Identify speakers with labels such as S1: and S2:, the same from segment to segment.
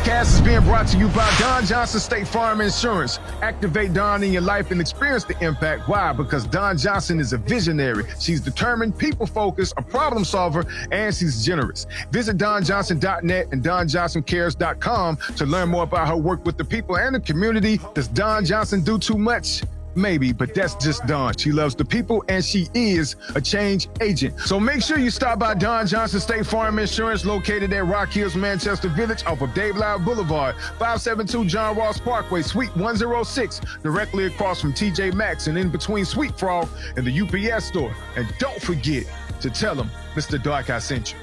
S1: podcast is being brought to you by Don Johnson State Farm Insurance. Activate Don in your life and experience the impact. Why? Because Don Johnson is a visionary. She's determined, people-focused, a problem solver, and she's generous. Visit donjohnson.net and donjohnsoncares.com to learn more about her work with the people and the community. Does Don Johnson do too much? Maybe, but that's just Dawn. She loves the people, and she is a change agent. So make sure you stop by Don Johnson State Farm Insurance, located at Rock Hills, Manchester Village, off of Dave Loud Boulevard, 572 John Ross Parkway, Suite 106, directly across from TJ Maxx and in between Sweet Frog and the UPS store. And don't forget to tell them Mr. Darkeye sent you.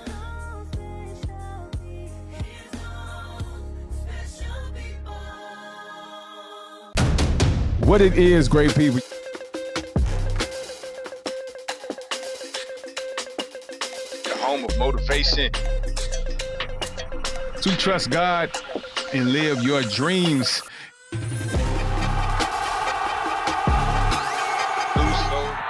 S1: What it is, great people. The home of motivation. To trust God and live your dreams.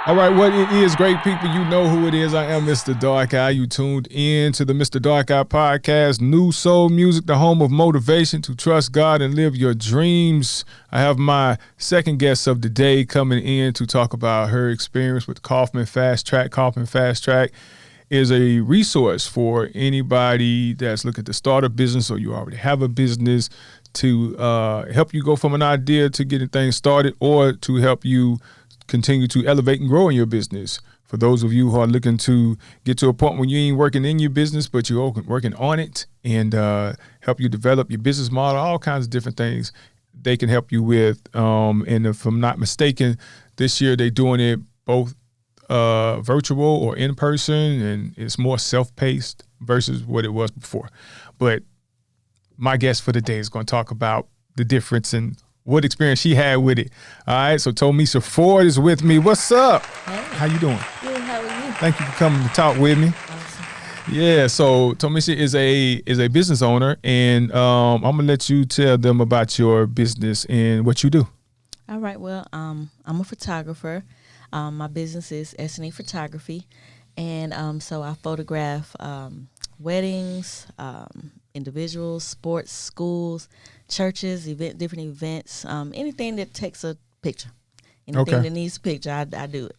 S1: All right, what it is, great people, you know who it is. I am Mr. Darkeye. You tuned in to the Mista Darkeye Podcast, new soul music, the home of motivation to trust God and live your dreams. I have my second guest of the day coming in to talk about her experience with Kauffman FastTrac. Kauffman FastTrac is a resource for anybody that's looking to start a business or you already have a business, to help you go from an idea to getting things started, or to help you continue to elevate and grow in your business. For those of you who are looking to get to a point when you ain't working in your business, but you're working on it, and help you develop your business model, all kinds of different things they can help you with. And if I'm not mistaken, this year they're doing it both virtual or in person, and it's more self-paced versus what it was before. But my guest for the day is going to talk about the difference and what experience she had with it. All right, so Tomisha Ford is with me. What's up?
S2: Hey.
S1: How you doing?
S2: Good, how are you?
S1: Thank you for coming to talk with me.
S2: Awesome.
S1: Yeah, so Tomisha is a business owner, and I'm gonna let you tell them about your business and what you do.
S2: All right, well, I'm a photographer. My business is S&E Photography, and so I photograph weddings, individuals, sports, schools, churches, different events, anything that takes a picture. Anything that needs a picture, I do it.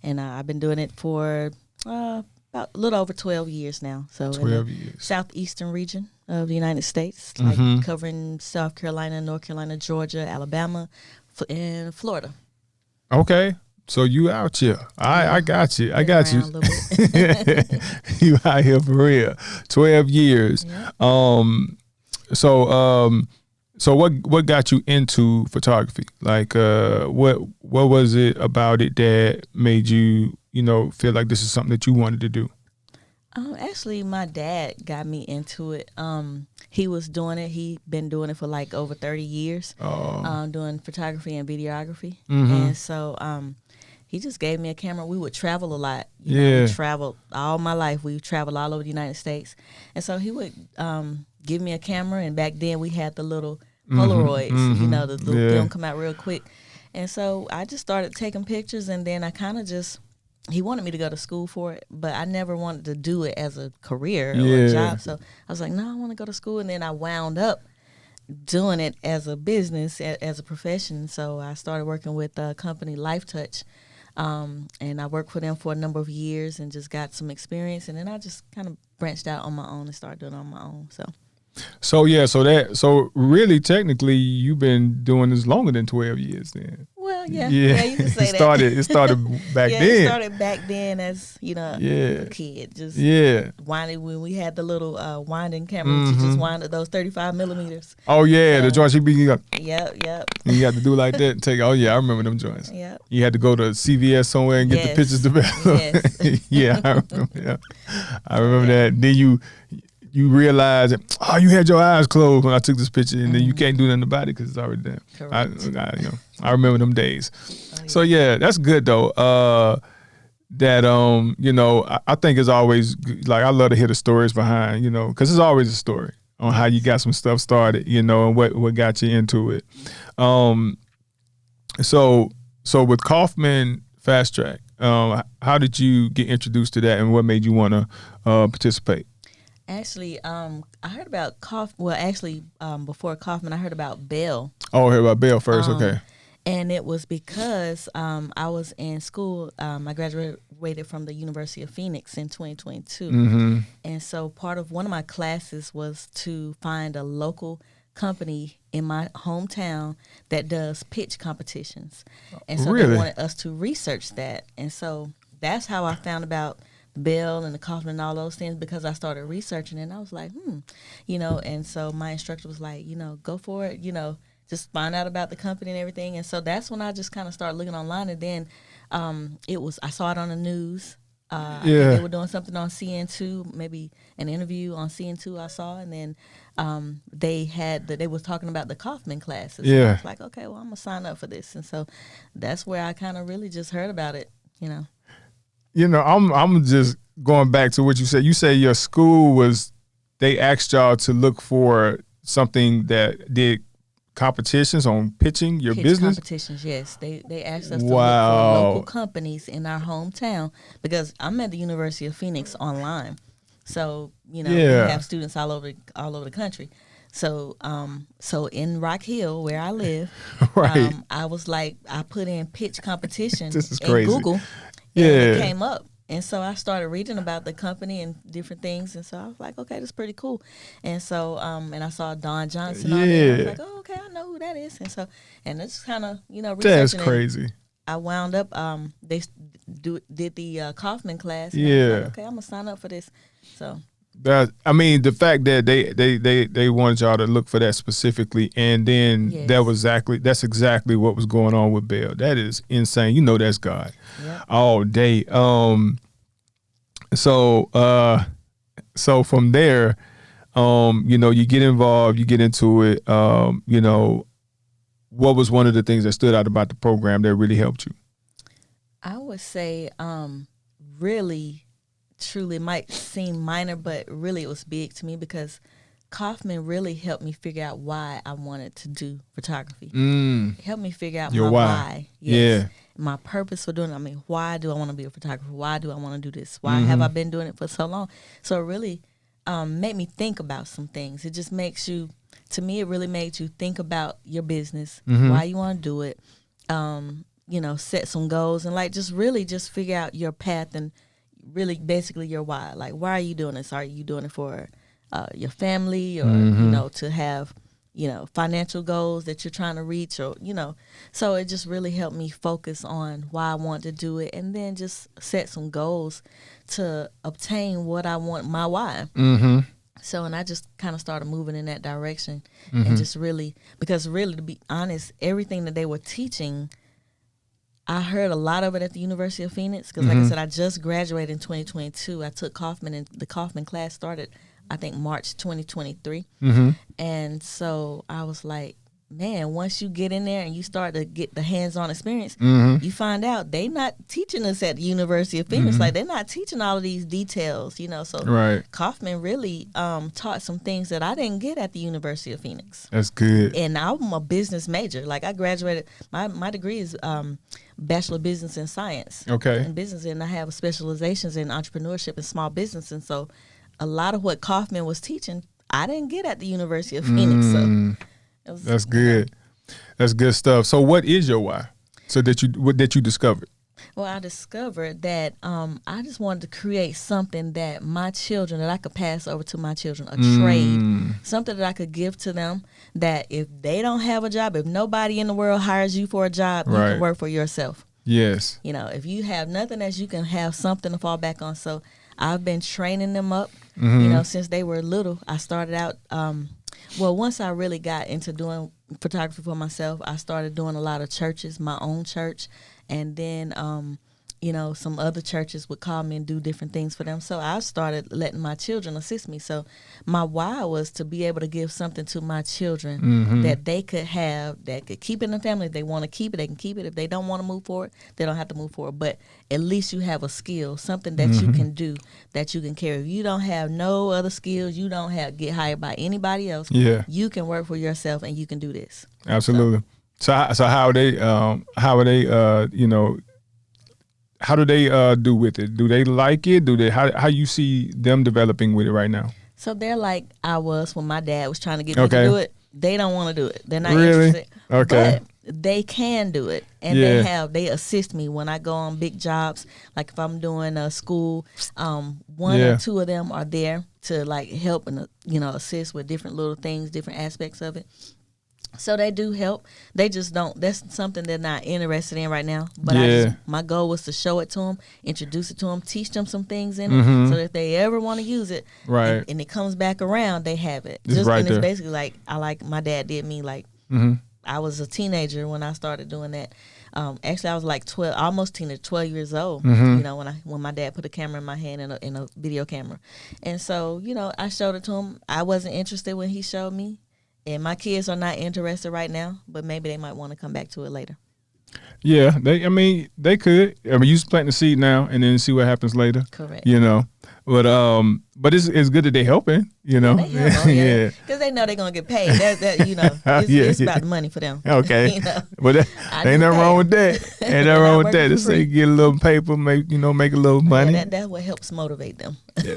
S2: And I've been doing it for about a little over 12 years now. So
S1: 12 years.
S2: Southeastern region of the United States, covering South Carolina, North Carolina, Georgia, Alabama, and Florida.
S1: Okay. So you out here. I got you. I got you.
S2: A little bit.
S1: You out here for real. 12 years.
S2: Yeah.
S1: So what got you into photography? Like what was it about it that made you, feel like this is something that you wanted to do?
S2: Actually, my dad got me into it. He was doing it. He'd been doing it for like over 30 years, doing photography and videography.
S1: Mm-hmm.
S2: And so he just gave me a camera. We would travel a lot.
S1: We
S2: traveled all my life. We traveled all over the United States. And so he would give me a camera. And back then we had the little Polaroids, the little film come out real quick. And so I just started taking pictures, and then I kind of he wanted me to go to school for it, but I never wanted to do it as a career or a job. So I was like, no, I want to go to school. And then I wound up doing it as a business, as a profession. So I started working with a company, Life Touch. And I worked for them for a number of years and just got some experience. And then I just kind of branched out on my own and started doing it on my own.
S1: So really technically you've been doing this longer than 12 years then.
S2: Well, yeah, you can say that.
S1: It started back then.
S2: It started back then as, a kid. Just winding when we had the little winding cameras. You just wind those 35 millimeters.
S1: Oh, yeah, the joints you got.
S2: Yep.
S1: And you had to do like that and I remember them joints.
S2: Yep.
S1: You had to go to CVS somewhere and get the pictures developed.
S2: Yes.
S1: Yeah, I remember. Yeah. I remember that. Then you realize that, you had your eyes closed when I took this picture, and then you can't do nothing about it because it's already there.
S2: Correct.
S1: I remember them days. So yeah, that's good though. I think it's always like I love to hear the stories behind, because it's always a story on how you got some stuff started, and what got you into it. So with Kauffman FastTrac, how did you get introduced to that, and what made you want to participate?
S2: Actually, I heard about before Kauffman, I heard about Bell.
S1: Oh, I heard about Bell first. Okay.
S2: And it was because I was in school. I graduated from the University of Phoenix in 2022.
S1: Mm-hmm.
S2: And so part of one of my classes was to find a local company in my hometown that does pitch competitions. And so
S1: Really?
S2: they wanted us to research that. And so that's how I found about Bell and the Kauffman and all those things, because I started researching and I was like, and so my instructor was like, go for it, just find out about the company and everything. And so that's when I just kind of started looking online. And then I saw it on the news. I think they were doing something on CN2, maybe an interview on CN2 I saw. And then they was talking about the Kauffman classes.
S1: Yeah.
S2: And I was like, okay, well, I'm going to sign up for this. And so that's where I kind of really just heard about it,
S1: I'm just going back to what you said. You say your school they asked y'all to look for something that did competitions on pitching your
S2: pitch
S1: business?
S2: Competitions, yes. They asked us to look for local companies in our hometown, because I'm at the University of Phoenix online. So, we have students all over the country. So in Rock Hill, where I live,
S1: right.
S2: I was like, I put in pitch competition
S1: This is
S2: in
S1: crazy.
S2: Google, and it came up. And so I started reading about the company and different things. And so I was like, okay, that's pretty cool. And so, and I saw Don Johnson on there. I was like, oh, okay, I know who that is. And so, and it's kind of, researching.
S1: That's crazy.
S2: I wound up, they did the Kauffman class.
S1: Yeah.
S2: I was like, okay, I'm going to sign up for this. So.
S1: The fact that they wanted y'all to look for that specifically, and then that's exactly what was going on with Bell. That is insane. That's God.
S2: Yep.
S1: All day. So from there, you get involved, you get into it. What was one of the things that stood out about the program that really helped you?
S2: I would say, really, truly, it might seem minor, but really it was big to me, because Kauffman really helped me figure out why I wanted to do photography. It helped me figure out my why. Yes. Yeah. My purpose for doing it. I mean, why do I want to be a photographer? Why do I want to do this? Why have I been doing it for so long? So it really made me think about some things. It just makes you, to me, it really made you think about your business, why you want to do it, set some goals, and just really just figure out your path, and really basically your why. Like, why are you doing this? Are you doing it for your family, or to have financial goals that you're trying to reach, or so it just really helped me focus on why I want to do it, and then just set some goals to obtain what I want, my why. So, and I just kind of started moving in that direction, and just really, because really, to be honest, everything that they were teaching, I heard a lot of it at the University of Phoenix, because like I said, I just graduated in 2022. I took Kauffman, and the Kauffman class started, I think, March 2023. And so I was like, man, once you get in there and you start to get the hands-on experience, you find out they not teaching us at the University of Phoenix. Like, they're not teaching all of these details, So Kauffman really taught some things that I didn't get at the University of Phoenix.
S1: That's good.
S2: And I'm a business major. Like, I graduated, my degree is Bachelor of Business and Science.
S1: Okay.
S2: In business, and I have specializations in entrepreneurship and small business. And so a lot of what Kauffman was teaching, I didn't get at the University of Phoenix. So
S1: that's good. That's good stuff. So what is your why? So that you discovered?
S2: Well, I discovered that I just wanted to create something that my children, that I could pass over to my children, a trade, something that I could give to them, that if they don't have a job, if nobody in the world hires you for a job, you can work for yourself.
S1: Yes.
S2: If you have nothing else, you can have something to fall back on. So I've been training them up, since they were little. I started out, once I really got into doing photography for myself, I started doing a lot of churches, my own church. And then, some other churches would call me and do different things for them. So I started letting my children assist me. So my why was to be able to give something to my children that they could have, that could keep it in the family. If they want to keep it, they can keep it. If they don't want to move forward, they don't have to move forward. But at least you have a skill, something that you can do, that you can carry. If you don't have no other skills, you don't get hired by anybody else. Yeah. You can work for yourself, and you can do this.
S1: Absolutely. So how are they? How do they do with it? Do they like it? How you see them developing with it right now?
S2: So they're like I was when my dad was trying to get me to do it. They don't want to do it. They're not
S1: really
S2: interested.
S1: okay.
S2: But they can do it, and they assist me when I go on big jobs. Like if I'm doing a school, one or two of them are there to like help and assist with different little things, different aspects of it. So they do help. They just don't. That's something they're not interested in right now. But my goal was to show it to them, introduce it to them, teach them some things in it, so that if they ever want to use it,
S1: right,
S2: and it comes back around, they have it.
S1: It's right
S2: and
S1: there.
S2: It's basically like my dad did me. Like I was a teenager when I started doing that. Actually, I was like 12, almost teenage, 12 years old. When my dad put a camera in my hand in a video camera, and so I showed it to him. I wasn't interested when he showed me. And my kids are not interested right now, but maybe they might want to come back to it later.
S1: Yeah, they could. I mean, you just plant the seed now and then see what happens later.
S2: Correct.
S1: But it's good that they helping.
S2: They help, because they know they're gonna get paid. It's about the money for them.
S1: Okay, but ain't nothing wrong with that. Ain't nothing wrong with that. Just say get a little paper, make a little money.
S2: That's what helps motivate them.
S1: Yeah.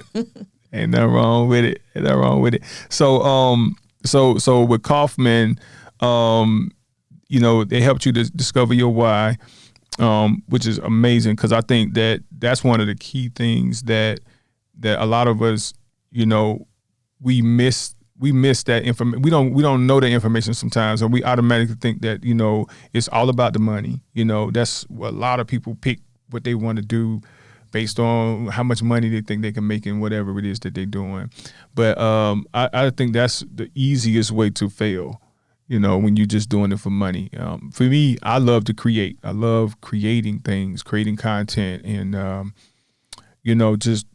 S1: Ain't nothing wrong with it. So with Kauffman, they helped you to discover your why, which is amazing, because I think that's one of the key things that a lot of us, we miss that information. We don't know the information sometimes, and we automatically think that it's all about the money. That's what a lot of people pick what they want to do based on how much money they think they can make in whatever it is that they're doing. But I think that's the easiest way to fail, when you're just doing it for money. For me, I love to create. I love creating things, creating content, and, just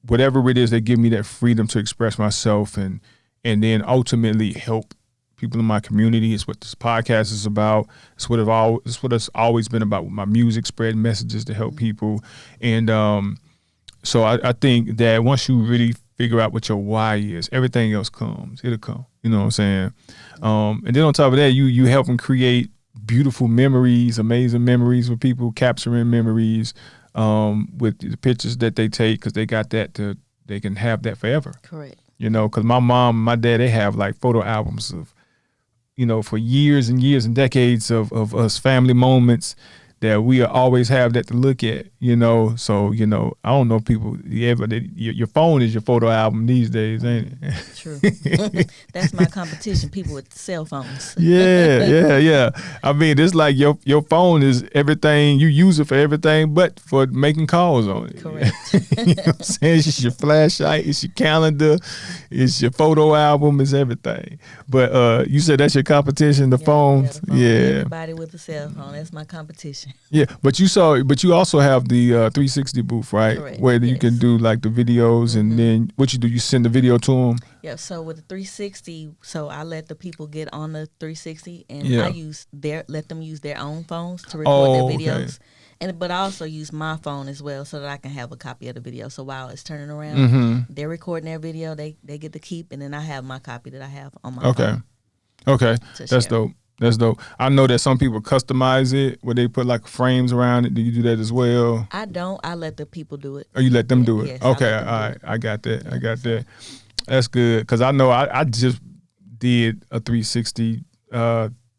S1: whatever it is that give me that freedom to express myself and then ultimately help people in my community. It's what this podcast is about. It's what it's always been about with my music, spreading messages to help people. And so I think that once you really figure out what your why is, everything else comes. It'll come. You know what I'm saying? And then on top of that, you help them create beautiful memories, amazing memories with people, capturing memories with the pictures that they take, because they got that they can have that forever.
S2: Correct.
S1: Because my mom and my dad, they have like photo albums of, for years and years and decades of us family moments that we always have that to look at, So, I don't know people, your phone is your photo album these days, ain't it?
S2: True. That's my competition, people with cell phones.
S1: Yeah. I mean, it's like your phone is everything. You use it for everything but for making calls on it.
S2: Correct.
S1: You know what I'm saying? It's your flashlight, it's your calendar, it's your photo album, it's everything. But you said that's your competition, the phones?
S2: The phone.
S1: Yeah.
S2: Everybody with a cell phone, that's my competition.
S1: Yeah, but you also have the 360 booth, right?
S2: Correct.
S1: Where you can do like the videos, and then what you do, you send the video to them.
S2: Yeah. So with the 360, so I let the people get on the 360, and I let them use their own phones to record their videos, but I also use my phone as well, so that I can have a copy of the video. So while it's turning around, they're recording their video, they get to keep, and then I have my copy that I have on my phone.
S1: Okay, that's dope. That's dope. I know that some people customize it where they put like frames around it. Do you do that as well?
S2: I don't. I let the people do it.
S1: Oh, you let them do it?
S2: Yes,
S1: okay, all right. I got that. That's good, because I know I just did a 360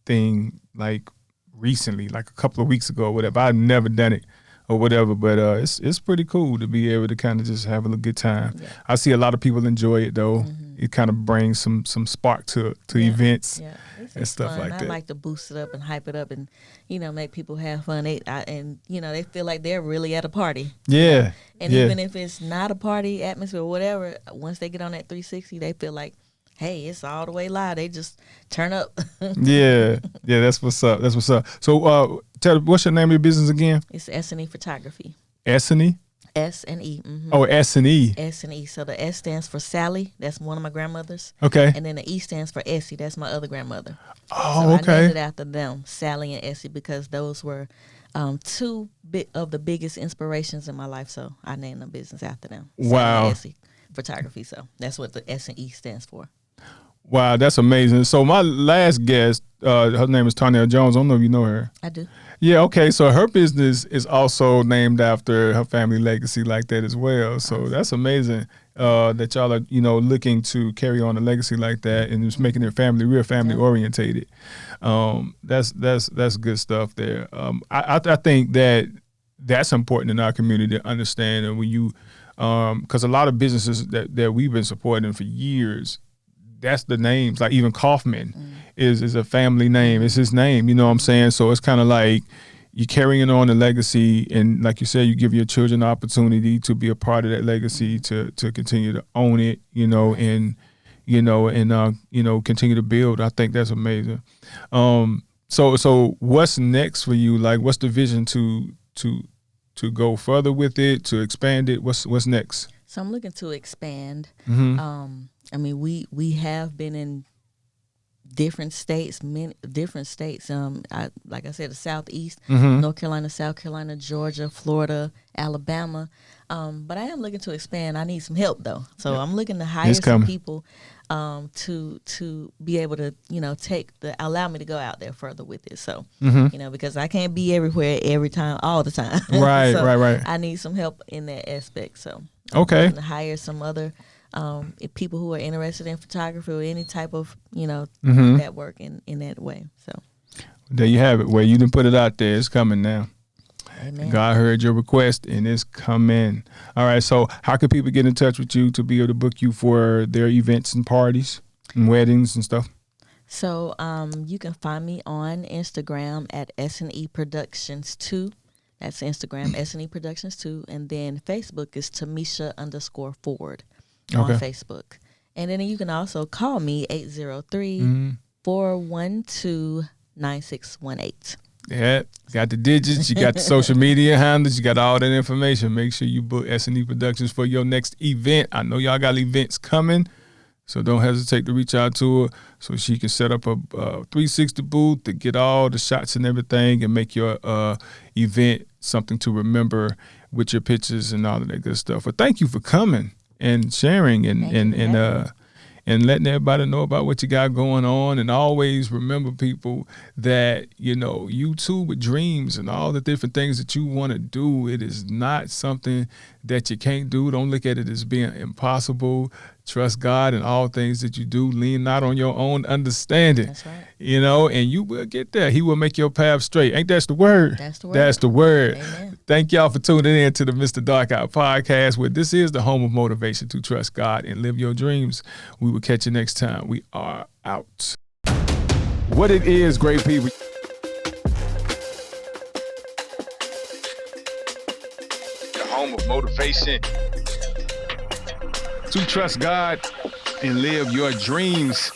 S1: thing like recently, like a couple of weeks ago or whatever. I've never done it or whatever, but it's pretty cool to be able to kind of just have a good time. Yeah. I see a lot of people enjoy it though. It kind of brings some spark to events.
S2: Yeah.
S1: And stuff
S2: fun.
S1: like that.
S2: I like to boost it up and hype it up, and make people have fun. They feel like they're really at a party.
S1: Yeah.
S2: And even if it's not a party atmosphere or whatever, once they get on that 360, they feel like, hey, it's all the way live. They just turn up.
S1: Yeah. That's what's up. So, what's your name of your business again?
S2: It's S&E Photography.
S1: S&E?
S2: S&E. Mm-hmm.
S1: Oh, S&E.
S2: S&E. So the S stands for Sally. That's one of my grandmothers.
S1: Okay.
S2: And then the E stands for Essie. That's my other grandmother.
S1: Oh,
S2: so
S1: okay.
S2: I named it after them, Sally and Essie, because those were two of the biggest inspirations in my life. So I named the business after them.
S1: Wow.
S2: Sally and Essie Photography. So that's what the S&E stands for.
S1: Wow, that's amazing. So my last guest, her name is Tanya Jones. I don't know if you know her.
S2: I do.
S1: Yeah, okay. So her business is also named after her family legacy like that as well. So that's amazing that y'all are, looking to carry on a legacy like that and just making it real family orientated. That's good stuff there. I think that's important in our community to understand. And when you, because a lot of businesses that we've been supporting for years, that's the names. Like even Kauffman is a family name. It's his name. You know what I'm saying? So it's kind of like you're carrying on the legacy, and like you said, you give your children the opportunity to be a part of that legacy, to continue to own it, and continue to build. I think that's amazing. So what's next for you? Like, what's the vision to go further with it, to expand it? What's next?
S2: So I'm looking to expand.
S1: Mm-hmm.
S2: I mean, we have been in different states, like I said, the Southeast, North Carolina, South Carolina, Georgia, Florida, Alabama. But I am looking to expand. I need some help though. So I'm looking to hire some people to be able to, allow me to go out there further with it. So, because I can't be everywhere every time, all the time.
S1: Right,
S2: so
S1: right.
S2: I need some help in that aspect. So
S1: okay.
S2: I'm looking to hire some other people who are interested in photography or any type of, that work in that way. So
S1: there you have it. Well, you didn't put it out there. It's coming now.
S2: Amen.
S1: God heard your request and it's coming. All right. So how can people get in touch with you to be able to book you for their events and parties and weddings and stuff?
S2: So you can find me on Instagram at S&E Productions 2. That's Instagram, S&E Productions 2. And then Facebook is Tomisha_Ford. On Facebook. And then you can also call me 803-412-9618.
S1: Yeah, got the digits, you got the social media handles, you got all that information. Make sure you book S&E Productions for your next event. I know y'all got events coming, so don't hesitate to reach out to her so she can set up a 360 booth to get all the shots and everything and make your event something to remember with your pictures and all of that good stuff. But thank you for coming and sharing and letting everybody know about what you got going on. And always remember, people, that, you too with dreams and all the different things that you want to do, it is not something that you can't do. Don't look at it as being impossible. Trust God in all things that you do. Lean not on your own understanding.
S2: That's right.
S1: And you will get there. He will make your path straight. Ain't that the word?
S2: That's the word.
S1: That's the word.
S2: Amen.
S1: Thank y'all for tuning in to the Mista Darkeye Podcast, where this is the home of motivation to trust God and live your dreams. We will catch you next time. We are out. What it is, great people. The home of motivation to trust God and live your dreams.